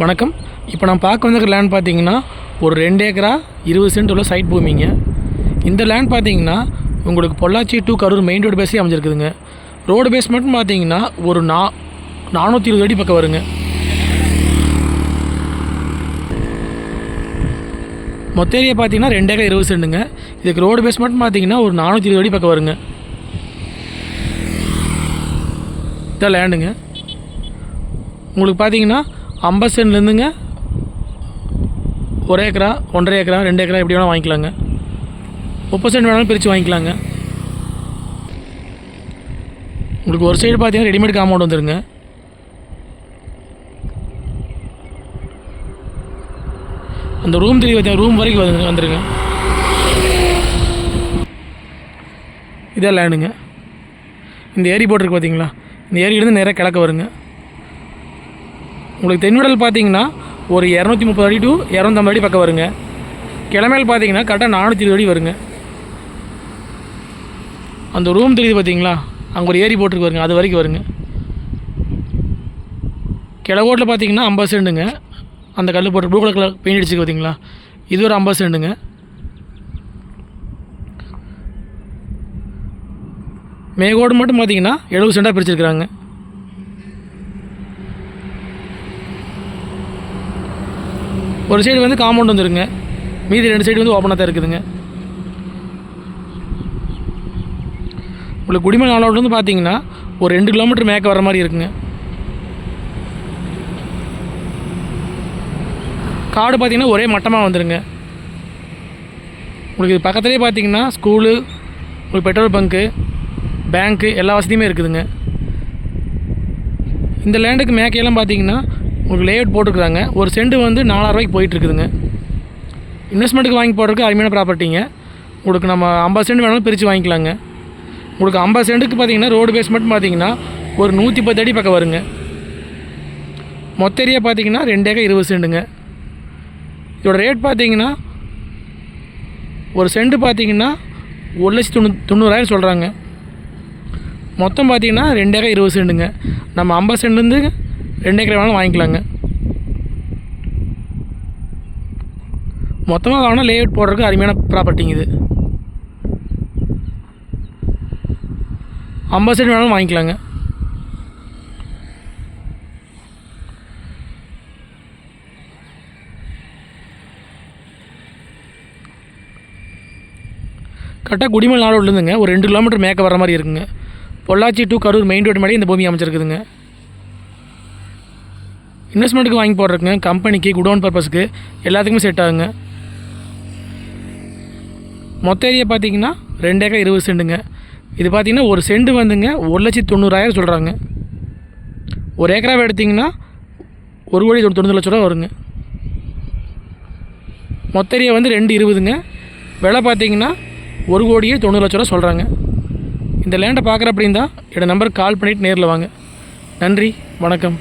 வணக்கம். இப்போ நான் பார்க்க வந்திருக்க லேண்ட் பார்த்தீங்கன்னா ஒரு 2 ஏக்கரா 20 சென்ட் உள்ள சைட் பூமிங்க. இந்த லேண்ட் பார்த்தீங்கன்னா உங்களுக்கு Pollachi to Karur main road பேஸே அமைஞ்சிருக்குதுங்க. ரோடு பேஸ் மட்டும் பார்த்தீங்கன்னா ஒரு 420 அடி பக்கம் வருங்க. மொத்த ஏரியா பார்த்தீங்கன்னா 2 ஏக்கர் 20 சென்ட்டுங்க. இதுக்கு ரோடு பேஸ் மட்டும் பார்த்தீங்கன்னா ஒரு 420 அடி பக்கம் வருங்க. இதான் லேண்டுங்க. உங்களுக்கு பார்த்தீங்கன்னா 50 சென்ட்லேருந்துங்க 1 ஏக்கரா 1.5 ஏக்கரா 2 ஏக்கரா எப்படி வேணால் வாங்கிக்கலாங்க. 30 சென்ட் வேணாலும் பிரித்து வாங்கிக்கலாங்க. உங்களுக்கு ஒரு சைடு பார்த்தீங்கன்னா ரெடிமேட் காம்பவுண்ட் வந்துருங்க. அந்த ரூம் பார்த்தீங்கன்னா ரூம் வரைக்கும் வந்துருங்க. இதான் லேண்டுங்க. இந்த ஏரி போட்டிருக்கு பார்த்தீங்களா, இந்த ஏரியிலேருந்து நேராக கிழக்க வருங்க. உங்களுக்கு தென்விடல் பார்த்தீங்கன்னா ஒரு 230 அடி டு 250 அடி பக்கம் வருங்க. கிழமையில் பார்த்தீங்கன்னா கரெக்டாக 420 அடி வருங்க. அந்த ரூம் தெரியுது பார்த்தீங்களா, அங்கே ஒரு ஏரி போட்டுருக்கு வருங்க, அது வரைக்கும் வருங்க. கிழவோட்டில் பார்த்தீங்கன்னா 50 சென்ட்டுங்க. அந்த கல் போட்டு ப்ளூ கலர் பெயிண்ட் அடிச்சுக்கு பார்த்தீங்களா, இது ஒரு 50 சென்ட்டுங்க. மேகோடு மட்டும் பார்த்தீங்கன்னா 70 சென்ட்டாக பிரிச்சிருக்கிறாங்க. ஒரு சைடு வந்து காம்பவுண்ட் வந்துருங்க, மீதி 2 சைடு வந்து ஓப்பனாக தான் இருக்குதுங்க. உங்களுக்கு குடிமல் நாளோடு வந்து பார்த்தீங்கன்னா ஒரு 2 கிலோமீட்டர் மேற்க வர மாதிரி இருக்குங்க. காடு பார்த்தீங்கன்னா ஒரே மட்டமாக வந்துடுங்க. உங்களுக்கு இது பக்கத்துலேயே பார்த்தீங்கன்னா ஸ்கூலு, உங்களுக்கு பெட்ரோல் பங்க்கு, பேங்க்கு எல்லா வசதியுமே இருக்குதுங்க. இந்த லேண்டுக்கு மேற்கையெல்லாம் பார்த்தீங்கன்னா உங்களுக்கு லேஅவுட் போட்டுருக்குறாங்க. ஒரு சென்ட் வந்து 4000 ரூபாய்க்கு போயிட்டுருக்குதுங்க. இன்வெஸ்ட்மெண்ட்டுக்கு வாங்கி போடுறதுக்கு அருமையான ப்ராப்பர்ட்டிங்க. உங்களுக்கு நம்ம 50 சென்ட் வேணாலும் பிரித்து வாங்கிக்கலாங்க. உங்களுக்கு 50 சென்ட்டுக்கு பார்த்தீங்கன்னா ரோடு பேஸ் மட்டும் பார்த்தீங்கன்னா ஒரு 110 அடி பக்கம் வருங்க. மொத்த ஏரியா பார்த்தீங்கன்னா 2 ஏக்கர் 20 சென்ட்டுங்க. இதோட ரேட் பார்த்தீங்கன்னா ஒரு சென்ட்டு பார்த்தீங்கன்னா 1,90,000 சொல்கிறாங்க. மொத்தம் பார்த்தீங்கன்னா 2 ஏக்கர் 20 சென்ட்டுங்க. நம்ம 50 சென்ட்லேருந்து 2 ஏக்கர் வேணாலும் வாங்கிக்கலாங்க. மொத்தமாக வாங்கினா லேஅவுட் போடுறதுக்கு அருமையான ப்ராப்பர்ட்டிங்க இது. 50 சென்ட் வேணாலும் வாங்கிக்கலாங்க. கரெக்டாக குடிமல் நாடு உள்ளதுங்க. ஒரு 2 கிலோமீட்டர் மேற்க வர மாதிரி இருக்குங்க. Pollachi to Karur main road மாதிரி இந்த பூமி அமைச்சிருக்குதுங்க. இன்வெஸ்ட்மெண்ட்டுக்கு வாங்கி போடுறதுங்க, கம்பெனிக்கு குடோன் பர்பஸ்க்கு எல்லாத்துக்குமே செட் ஆகுங்க. மொத்த ஏரியா பார்த்தீங்கன்னா 2 ஏக்கர் 20 சென்ட்டுங்க. இது பார்த்தீங்கன்னா ஒரு சென்ட் வந்துங்க 1,90,000 சொல்கிறாங்க. ஒரு ஏக்கராவை எடுத்திங்கன்னா 1,90,00,000 வருங்க. மொத்த ஏரியா வந்து 220ங்க. விலை பார்த்தீங்கன்னா 1,90,00,000 சொல்கிறாங்க. இந்த லேண்டை பார்க்குற அப்படின்னா என்னோடய நம்பருக்கு கால் பண்ணிவிட்டு நேரில் வாங்க. நன்றி, வணக்கம்.